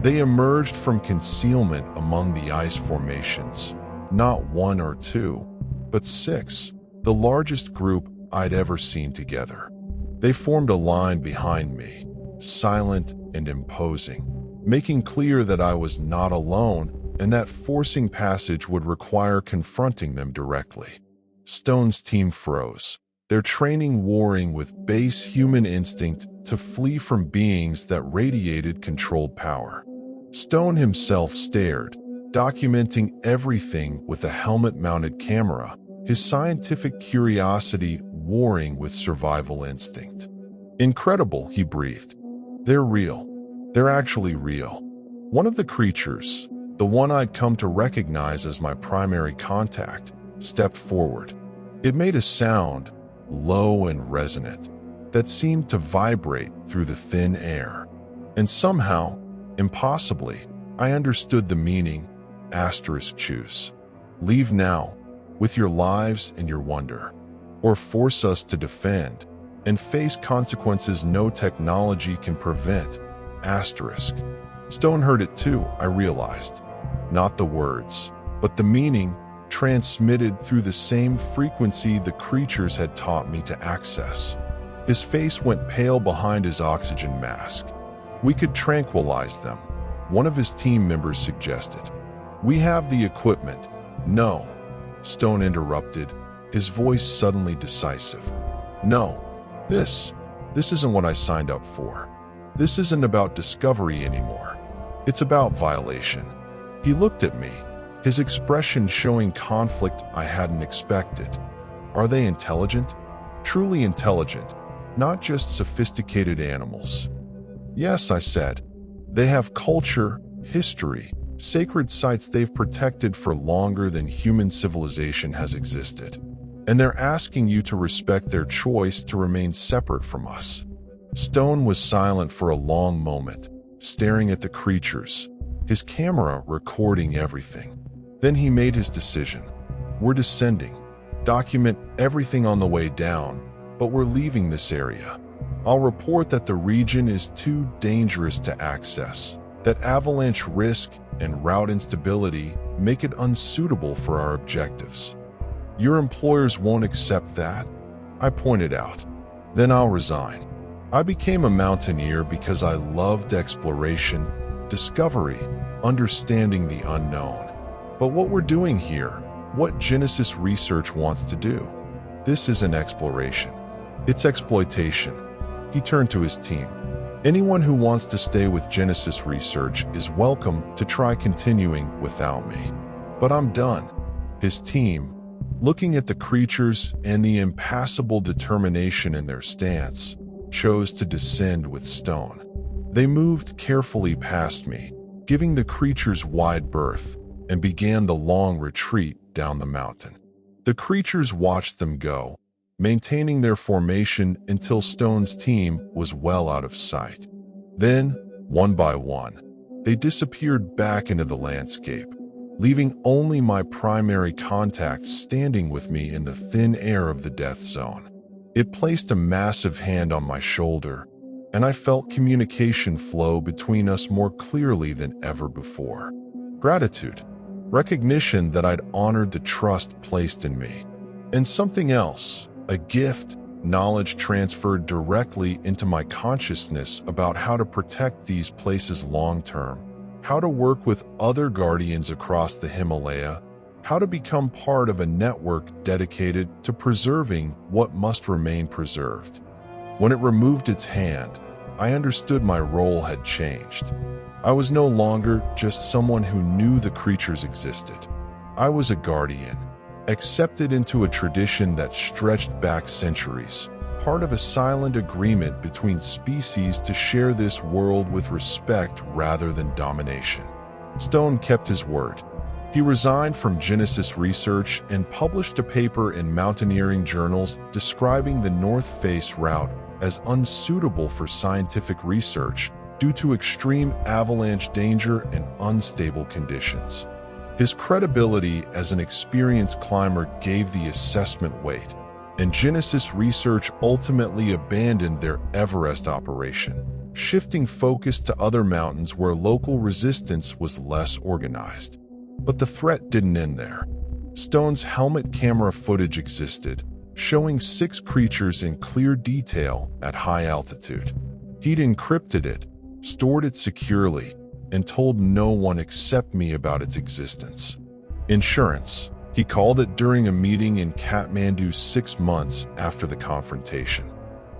They emerged from concealment among the ice formations, not 1 or 2, but 6, the largest group I'd ever seen together. They formed a line behind me, silent and imposing, making clear that I was not alone and that forcing passage would require confronting them directly. Stone's team froze, their training warring with base human instinct to flee from beings that radiated controlled power. Stone himself stared, documenting everything with a helmet-mounted camera, his scientific curiosity warring with survival instinct. "Incredible," he breathed. "They're real. They're actually real." One of the creatures, the one I'd come to recognize as my primary contact, stepped forward. It made a sound, low and resonant, that seemed to vibrate through the thin air. And somehow, impossibly, I understood the meaning. Choose. Leave now, with your lives and your wonder, or force us to defend and face consequences no technology can prevent. Stone heard it too, I realized. Not the words, but the meaning transmitted through the same frequency the creatures had taught me to access. His face went pale behind his oxygen mask. "We could tranquilize them," one of his team members suggested. "We have the equipment." "No," Stone interrupted, his voice suddenly decisive. "No, this isn't what I signed up for. This isn't about discovery anymore. It's about violation." He looked at me, his expression showing conflict I hadn't expected. "Are they intelligent? Truly intelligent, not just sophisticated animals?" "Yes," I said. "They have culture, history, sacred sites they've protected for longer than human civilization has existed. And they're asking you to respect their choice to remain separate from us." Stone was silent for a long moment, staring at the creatures, his camera recording everything. Then he made his decision. "We're descending. Document everything on the way down, but we're leaving this area. I'll report that the region is too dangerous to access, that avalanche risk and route instability make it unsuitable for our objectives." "Your employers won't accept that," I pointed out. "Then I'll resign." I became a mountaineer because I loved exploration, discovery, understanding the unknown. But what we're doing here, what Genesis Research wants to do, this isn't exploration. It's exploitation. He turned to his team. "Anyone who wants to stay with Genesis Research is welcome to try continuing without me. But I'm done." His team, looking at the creatures and the impassable determination in their stance, chose to descend with Stone. They moved carefully past me, giving the creatures wide berth, and began the long retreat down the mountain. The creatures watched them go, maintaining their formation until Stone's team was well out of sight. Then, one by one, they disappeared back into the landscape, leaving only my primary contact standing with me in the thin air of the death zone. It placed a massive hand on my shoulder, and I felt communication flow between us more clearly than ever before. Gratitude, recognition that I'd honored the trust placed in me, and something else, a gift, knowledge transferred directly into my consciousness about how to protect these places long-term, how to work with other guardians across the Himalaya, how to become part of a network dedicated to preserving what must remain preserved. When it removed its hand, I understood my role had changed. I was no longer just someone who knew the creatures existed. I was a guardian, accepted into a tradition that stretched back centuries, part of a silent agreement between species to share this world with respect rather than domination. Stone kept his word. He resigned from Genesis Research and published a paper in mountaineering journals describing the North Face route as unsuitable for scientific research due to extreme avalanche danger and unstable conditions. His credibility as an experienced climber gave the assessment weight, and Genesis Research ultimately abandoned their Everest operation, shifting focus to other mountains where local resistance was less organized. But the threat didn't end there. Stone's helmet camera footage existed, showing 6 creatures in clear detail at high altitude. He'd encrypted it, stored it securely, and told no one except me about its existence. Insurance, he called it during a meeting in Kathmandu 6 months after the confrontation.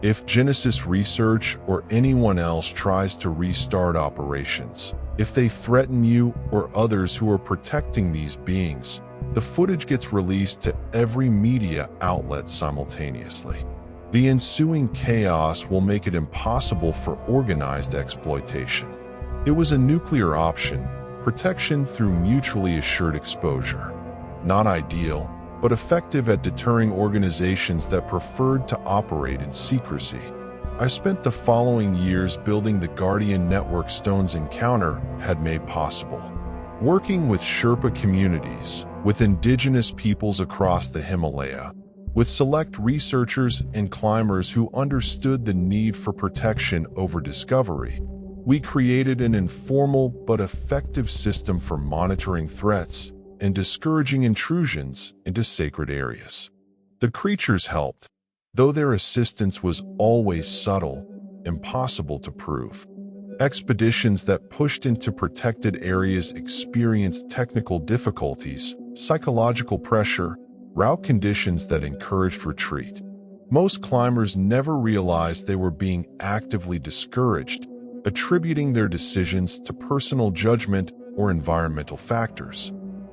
If Genesis Research or anyone else tries to restart operations, if they threaten you or others who are protecting these beings, the footage gets released to every media outlet simultaneously. The ensuing chaos will make it impossible for organized exploitation. It was a nuclear option, protection through mutually assured exposure. Not ideal, but effective at deterring organizations that preferred to operate in secrecy. I spent the following years building the Guardian network Stone's encounter had made possible. Working with Sherpa communities, with indigenous peoples across the Himalaya, with select researchers and climbers who understood the need for protection over discovery, we created an informal but effective system for monitoring threats and discouraging intrusions into sacred areas. The creatures helped, though their assistance was always subtle, impossible to prove. Expeditions that pushed into protected areas experienced technical difficulties, psychological pressure, route conditions that encouraged retreat. Most climbers never realized they were being actively discouraged, attributing their decisions to personal judgment or environmental factors.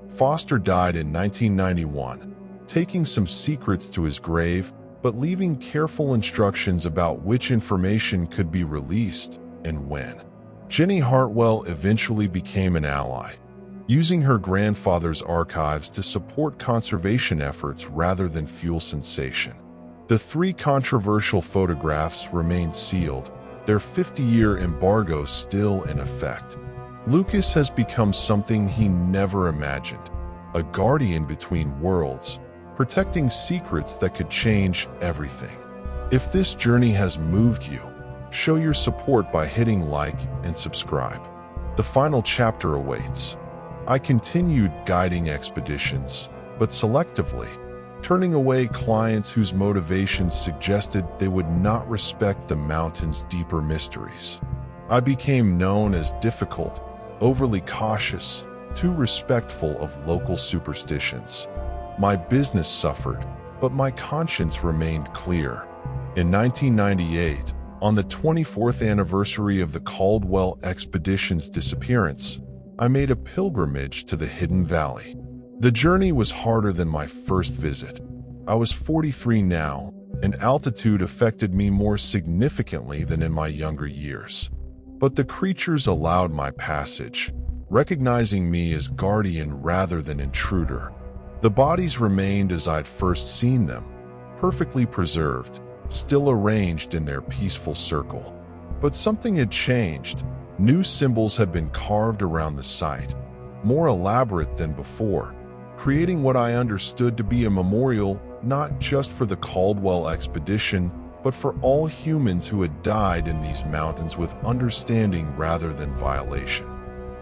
Foster died in 1991, taking some secrets to his grave, but leaving careful instructions about which information could be released and when. Jenny Hartwell eventually became an ally, using her grandfather's archives to support conservation efforts rather than fuel sensation. The 3 controversial photographs remain sealed, their 50-year embargo still in effect. Lucas has become something he never imagined, a guardian between worlds, protecting secrets that could change everything. If this journey has moved you, show your support by hitting like and subscribe. The final chapter awaits. I continued guiding expeditions, but selectively, turning away clients whose motivations suggested they would not respect the mountain's deeper mysteries. I became known as difficult, overly cautious, too respectful of local superstitions. My business suffered, but my conscience remained clear. In 1998, on the 24th anniversary of the Caldwell expedition's disappearance, I made a pilgrimage to the Hidden Valley. The journey was harder than my first visit. I was 43 now, and altitude affected me more significantly than in my younger years. But the creatures allowed my passage, recognizing me as guardian rather than intruder. The bodies remained as I'd first seen them, perfectly preserved, still arranged in their peaceful circle. But something had changed. New symbols had been carved around the site, more elaborate than before, creating what I understood to be a memorial not just for the Caldwell expedition, but for all humans who had died in these mountains with understanding rather than violation.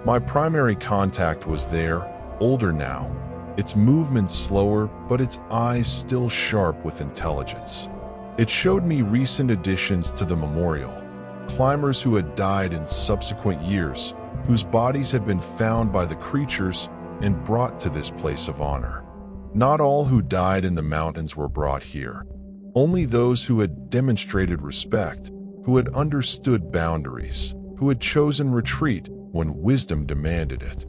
My primary contact was there, older now, its movements slower, but its eyes still sharp with intelligence. It showed me recent additions to the memorial, climbers who had died in subsequent years, whose bodies had been found by the creatures and brought to this place of honor. Not all who died in the mountains were brought here. Only those who had demonstrated respect, who had understood boundaries, who had chosen retreat when wisdom demanded it.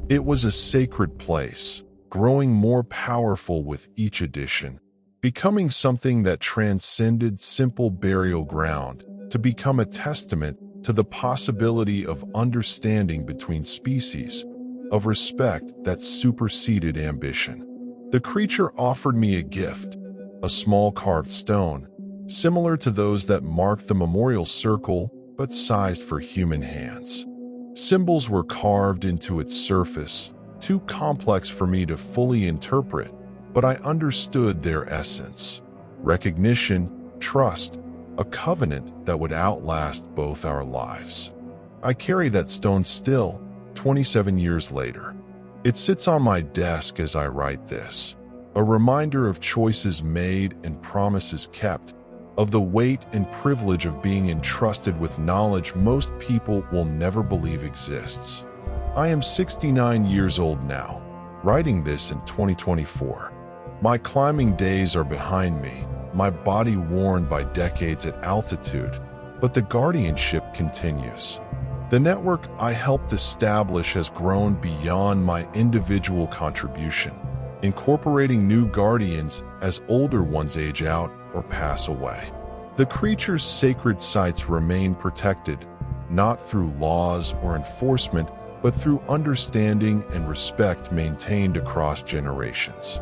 It was a sacred place, growing more powerful with each addition, becoming something that transcended simple burial ground to become a testament to the possibility of understanding between species, of respect that superseded ambition. The creature offered me a gift, a small carved stone, similar to those that marked the memorial circle but sized for human hands. Symbols were carved into its surface, too complex for me to fully interpret, but I understood their essence: recognition, trust, a covenant that would outlast both our lives. I carry that stone still, 27 years later. It sits on my desk as I write this, a reminder of choices made and promises kept, of the weight and privilege of being entrusted with knowledge most people will never believe exists. I am 69 years old now, writing this in 2024. My climbing days are behind me, my body worn by decades at altitude, but the guardianship continues. The network I helped establish has grown beyond my individual contribution, incorporating new guardians as older ones age out or pass away. The creature's sacred sites remain protected, not through laws or enforcement, but through understanding and respect maintained across generations.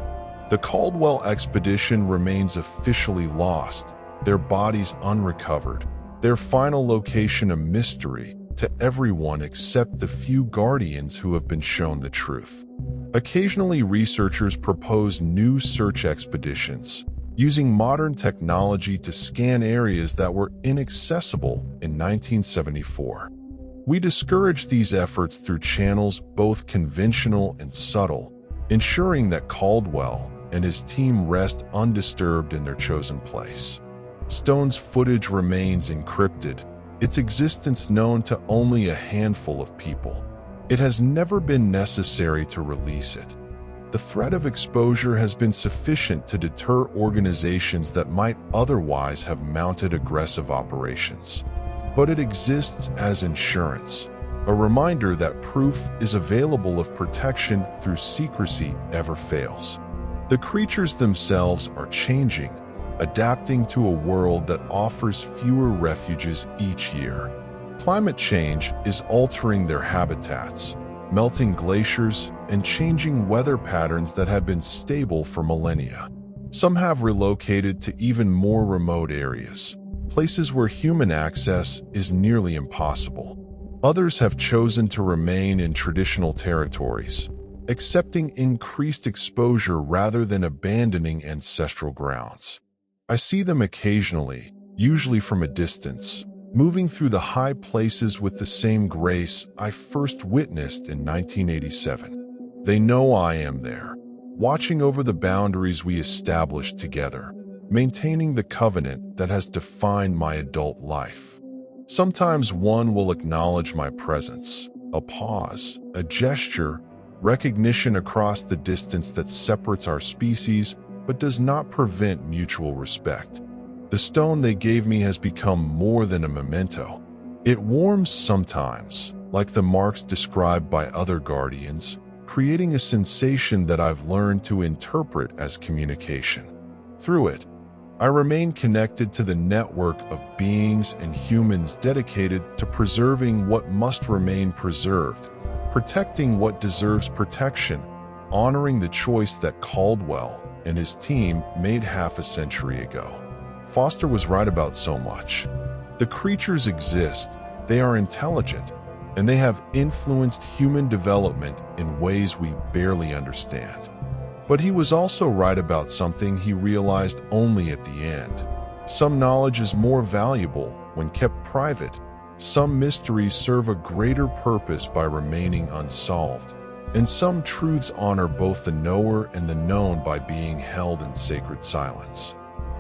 The Caldwell expedition remains officially lost, their bodies unrecovered, their final location a mystery to everyone except the few guardians who have been shown the truth. Occasionally, researchers propose new search expeditions, using modern technology to scan areas that were inaccessible in 1974. We discourage these efforts through channels both conventional and subtle, ensuring that Caldwell and his team rest undisturbed in their chosen place. Stone's footage remains encrypted, its existence known to only a handful of people. It has never been necessary to release it. The threat of exposure has been sufficient to deter organizations that might otherwise have mounted aggressive operations. But it exists as insurance, a reminder that proof is available if protection through secrecy ever fails. The creatures themselves are changing, adapting to a world that offers fewer refuges each year. Climate change is altering their habitats, melting glaciers and changing weather patterns that have been stable for millennia. Some have relocated to even more remote areas, places where human access is nearly impossible. Others have chosen to remain in traditional territories, accepting increased exposure rather than abandoning ancestral grounds. I see them occasionally, usually from a distance, moving through the high places with the same grace I first witnessed in 1987. They know I am there, watching over the boundaries we established together, maintaining the covenant that has defined my adult life. Sometimes one will acknowledge my presence, a pause, a gesture, recognition across the distance that separates our species but does not prevent mutual respect. The stone they gave me has become more than a memento. It warms sometimes, like the marks described by other guardians, creating a sensation that I've learned to interpret as communication. Through it, I remain connected to the network of beings and humans dedicated to preserving what must remain preserved, protecting what deserves protection, honoring the choice that Caldwell and his team made half a century ago. Foster was right about so much. The creatures exist, they are intelligent, and they have influenced human development in ways we barely understand. But he was also right about something he realized only at the end. Some knowledge is more valuable when kept private. Some mysteries serve a greater purpose by remaining unsolved. And some truths honor both the knower and the known by being held in sacred silence.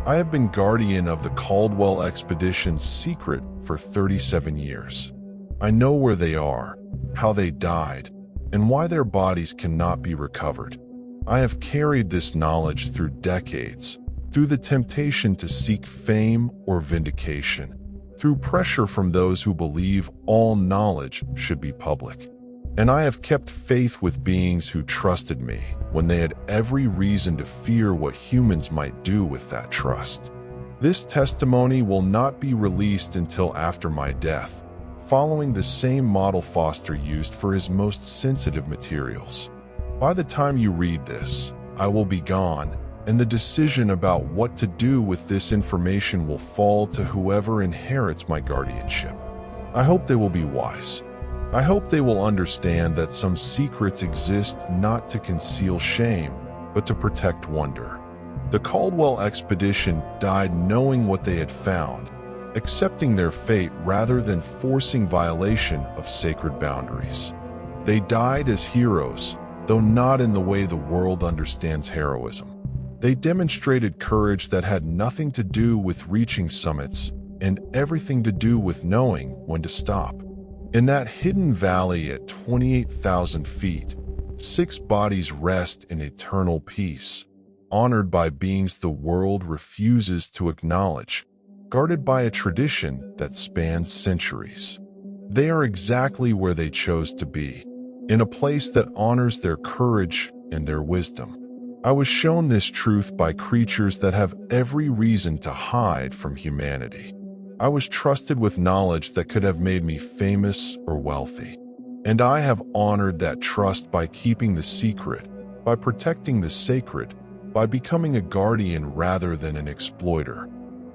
I have been guardian of the Caldwell expedition's secret for 37 years. I know where they are, how they died, and why their bodies cannot be recovered. I have carried this knowledge through decades, through the temptation to seek fame or vindication, through pressure from those who believe all knowledge should be public. And I have kept faith with beings who trusted me when they had every reason to fear what humans might do with that trust. This testimony will not be released until after my death, following the same model Foster used for his most sensitive materials. By the time you read this, I will be gone, and the decision about what to do with this information will fall to whoever inherits my guardianship. I hope they will be wise. I hope they will understand that some secrets exist not to conceal shame, but to protect wonder. The Caldwell expedition died knowing what they had found, accepting their fate rather than forcing violation of sacred boundaries. They died as heroes, though not in the way the world understands heroism. They demonstrated courage that had nothing to do with reaching summits and everything to do with knowing when to stop. In that hidden valley at 28,000 feet, 6 bodies rest in eternal peace, honored by beings the world refuses to acknowledge, guarded by a tradition that spans centuries. They are exactly where they chose to be, in a place that honors their courage and their wisdom. I was shown this truth by creatures that have every reason to hide from humanity. I was trusted with knowledge that could have made me famous or wealthy. And I have honored that trust by keeping the secret, by protecting the sacred, by becoming a guardian rather than an exploiter.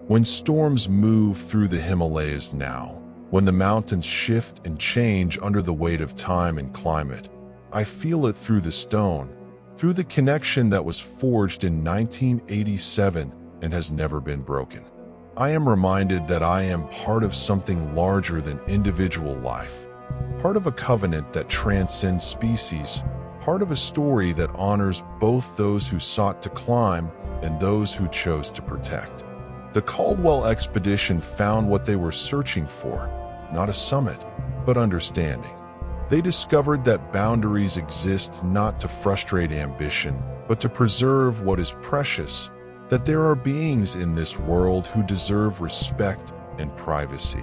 When storms move through the Himalayas now, when the mountains shift and change under the weight of time and climate, I feel it through the stone, through the connection that was forged in 1987 and has never been broken. I am reminded that I am part of something larger than individual life, part of a covenant that transcends species, part of a story that honors both those who sought to climb and those who chose to protect. The Caldwell expedition found what they were searching for, not a summit, but understanding. They discovered that boundaries exist not to frustrate ambition, but to preserve what is precious, that there are beings in this world who deserve respect and privacy,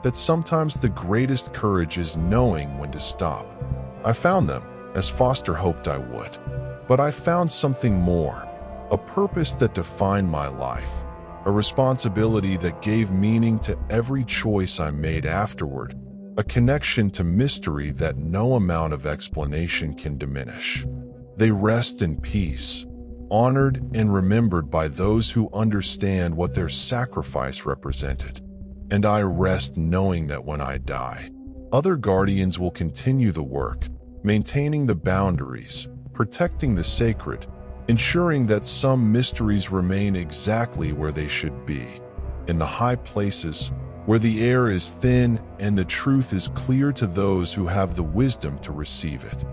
that sometimes the greatest courage is knowing when to stop. I found them, as Foster hoped I would. But I found something more, a purpose that defined my life, a responsibility that gave meaning to every choice I made afterward, a connection to mystery that no amount of explanation can diminish. They rest in peace, honored and remembered by those who understand what their sacrifice represented. And I rest knowing that when I die, other guardians will continue the work, maintaining the boundaries, protecting the sacred, ensuring that some mysteries remain exactly where they should be, in the high places, where the air is thin and the truth is clear to those who have the wisdom to receive it.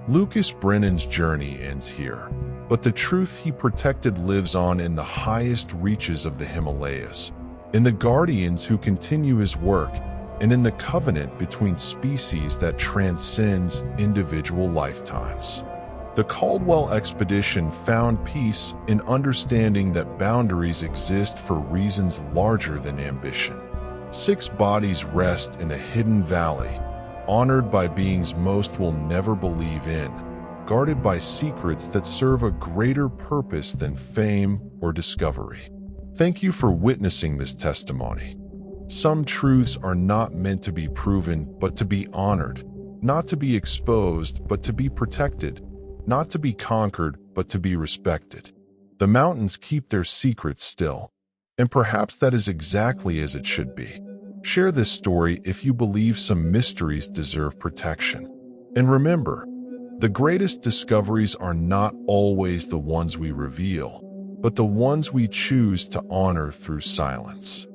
Lucas Brennan's journey ends here, but the truth he protected lives on in the highest reaches of the Himalayas, in the guardians who continue his work, and in the covenant between species that transcends individual lifetimes. The Caldwell expedition found peace in understanding that boundaries exist for reasons larger than ambition. 6 bodies rest in a hidden valley, honored by beings most will never believe in, guarded by secrets that serve a greater purpose than fame or discovery. Thank you for witnessing this testimony. Some truths are not meant to be proven, but to be honored, not to be exposed, but to be protected, not to be conquered, but to be respected. The mountains keep their secrets still, and perhaps that is exactly as it should be. Share this story if you believe some mysteries deserve protection. And remember, the greatest discoveries are not always the ones we reveal, but the ones we choose to honor through silence.